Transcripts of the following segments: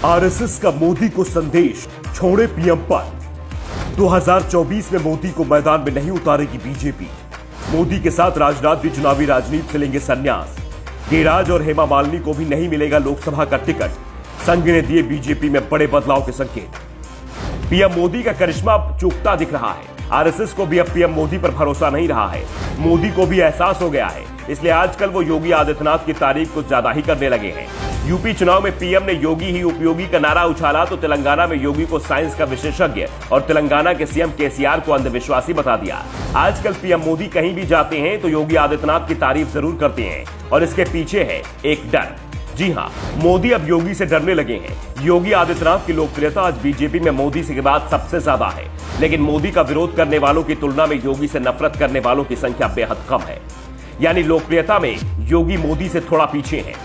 RSS का मोदी को संदेश, छोड़े पीएम पद। 2024 में मोदी को मैदान में नहीं उतारेगी बीजेपी। मोदी के साथ राजनाथ भी चुनावी राजनीति से लेंगे संन्यास। गिरिराज और हेमा मालिनी को भी नहीं मिलेगा लोकसभा का टिकट। संघ ने दिए बीजेपी में बड़े बदलाव के संकेत। पीएम मोदी का करिश्मा अब चूकता दिख रहा है। आरएसएस को भी अब पीएम मोदी पर भरोसा नहीं रहा है। मोदी को भी एहसास हो गया है, इसलिए आजकल वो योगी आदित्यनाथ की तारीफ कुछ ज्यादा ही करने लगे हैं। यूपी चुनाव में पीएम ने योगी ही उपयोगी का नारा उछाला तो तेलंगाना में योगी को साइंस का विशेषज्ञ और तेलंगाना के सीएम केसीआर को अंधविश्वासी बता दिया। आजकल पीएम मोदी कहीं भी जाते हैं तो योगी आदित्यनाथ की तारीफ जरूर करते हैं और इसके पीछे है एक डर। जी हां, मोदी अब योगी से डरने लगे हैं। योगी आदित्यनाथ की लोकप्रियता आज बीजेपी में मोदी से के बाद सबसे ज्यादा है, लेकिन मोदी का विरोध करने वालों की तुलना में योगी से नफरत करने वालों की संख्या बेहद कम है। यानी लोकप्रियता में योगी मोदी से थोड़ा पीछे हैं,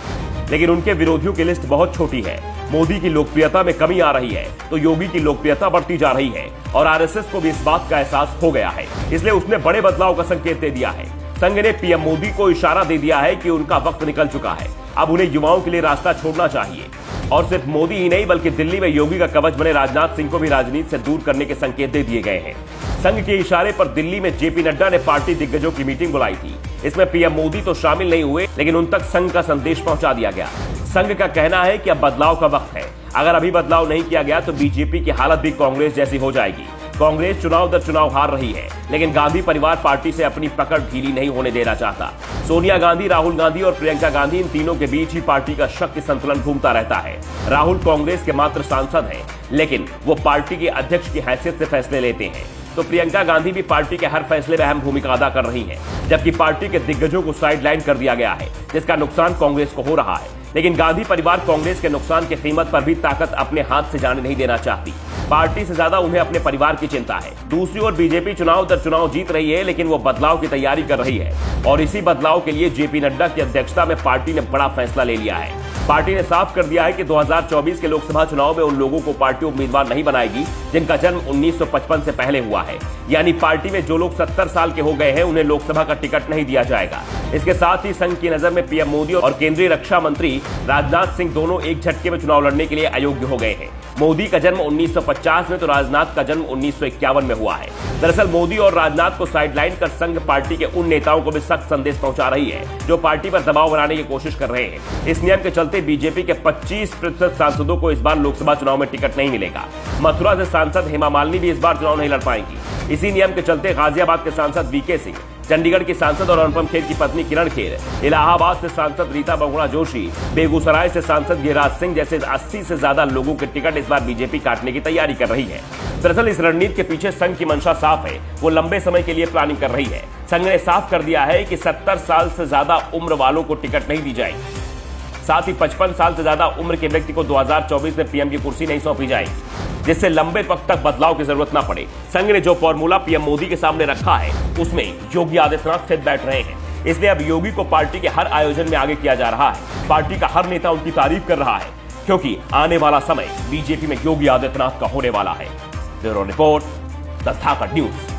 लेकिन उनके विरोधियों की लिस्ट बहुत छोटी है। मोदी की लोकप्रियता में कमी आ रही है तो योगी की लोकप्रियता बढ़ती जा रही है और आरएसएस को भी इस बात का एहसास हो गया है, इसलिए उसने बड़े बदलाव का संकेत दे दिया है। संघ ने पीएम मोदी को इशारा दे दिया है कि उनका वक्त निकल चुका है, अब उन्हें युवाओं के लिए रास्ता छोड़ना चाहिए। और सिर्फ मोदी ही नहीं बल्कि दिल्ली में योगी का कवच बने राजनाथ सिंह को भी राजनीति से दूर करने के संकेत दे दिए गए हैं। संघ के इशारे पर दिल्ली में जेपी नड्डा ने पार्टी दिग्गजों की मीटिंग बुलाई थी। इसमें पीएम मोदी तो शामिल नहीं हुए, लेकिन उन तक संघ का संदेश पहुंचा दिया गया। संघ का कहना है कि अब बदलाव का वक्त है। अगर अभी बदलाव नहीं किया गया तो बीजेपी की हालत भी कांग्रेस जैसी हो जाएगी। कांग्रेस चुनाव दर चुनाव हार रही है, लेकिन गांधी परिवार पार्टी से अपनी पकड़ ढीली नहीं होने देना चाहता। सोनिया गांधी, राहुल गांधी और प्रियंका गांधी, इन तीनों के बीच ही पार्टी का शक्ति संतुलन घूमता रहता है। राहुल कांग्रेस के मात्र सांसद हैं, लेकिन वो पार्टी के अध्यक्ष की हैसियत से फैसले लेते हैं, तो प्रियंका गांधी भी पार्टी के हर फैसले में अहम भूमिका अदा कर रही हैं, जबकि पार्टी के दिग्गजों को साइडलाइन कर दिया गया है, जिसका नुकसान कांग्रेस को हो रहा है। लेकिन गांधी परिवार कांग्रेस के नुकसान की कीमत पर भी ताकत अपने हाथ से जाने नहीं देना चाहती। पार्टी से ज्यादा उन्हें अपने परिवार की चिंता है। दूसरी ओर बीजेपी चुनाव दर चुनाव जीत रही है, लेकिन वो बदलाव की तैयारी कर रही है और इसी बदलाव के लिए जेपी नड्डा की अध्यक्षता में पार्टी ने बड़ा फैसला ले लिया है। पार्टी ने साफ कर दिया है कि 2024 के लोकसभा चुनाव में उन लोगों को पार्टी उम्मीदवार नहीं बनाएगी जिनका जन्म 1955 से पहले हुआ है। यानी पार्टी में जो लोग 70 साल के हो गए हैं उन्हें लोकसभा का टिकट नहीं दिया जाएगा। इसके साथ ही संघ की नजर में पीएम मोदी और केंद्रीय रक्षा मंत्री राजनाथ सिंह दोनों एक झटके में चुनाव लड़ने के लिए अयोग्य हो गए हैं। मोदी का जन्म 1950 में तो राजनाथ का जन्म 1951 में हुआ है। दरअसल मोदी और राजनाथ को साइडलाइन कर संघ पार्टी के उन नेताओं को भी सख्त संदेश पहुंचा रही है जो पार्टी पर दबाव बनाने की कोशिश कर रहे हैं। इस नियम के चलते बीजेपी के 25% सांसदों को इस बार लोकसभा चुनाव में टिकट नहीं मिलेगा। मथुरा से सांसद हेमा मालिनी भी इस बार चुनाव नहीं लड़ पाएंगी। इसी नियम के चलते गाजियाबाद के सांसद वीके सिंह, चंडीगढ़ की सांसद और अनुपम खेर की पत्नी किरण खेर, इलाहाबाद से सांसद रीता बहुगुणा जोशी, बेगूसराय से सांसद गिरिराज सिंह जैसे 80 से ज्यादा लोगों के टिकट इस बार बीजेपी काटने की तैयारी कर रही है। दरअसल इस रणनीति के पीछे संघ की मंशा साफ है, वो लंबे समय के लिए प्लानिंग कर रही है। संघ ने साफ कर दिया है कि 70 साल से ज्यादा उम्र वालों को टिकट नहीं दी जाएगी। साथ ही 55 साल से ज्यादा उम्र के व्यक्ति को 2024 में पीएम की कुर्सी नहीं सौंपी जाएगी, जिससे लंबे वक्त तक बदलाव की जरूरत न पड़े। संघ ने जो फॉर्मूला पीएम मोदी के सामने रखा है उसमें योगी आदित्यनाथ फिट बैठ रहे हैं, इसलिए अब योगी को पार्टी के हर आयोजन में आगे किया जा रहा है। पार्टी का हर नेता उनकी तारीफ कर रहा है, क्योंकि आने वाला समय बीजेपी में योगी आदित्यनाथ का होने वाला है। Bureau report, the Dhakad news.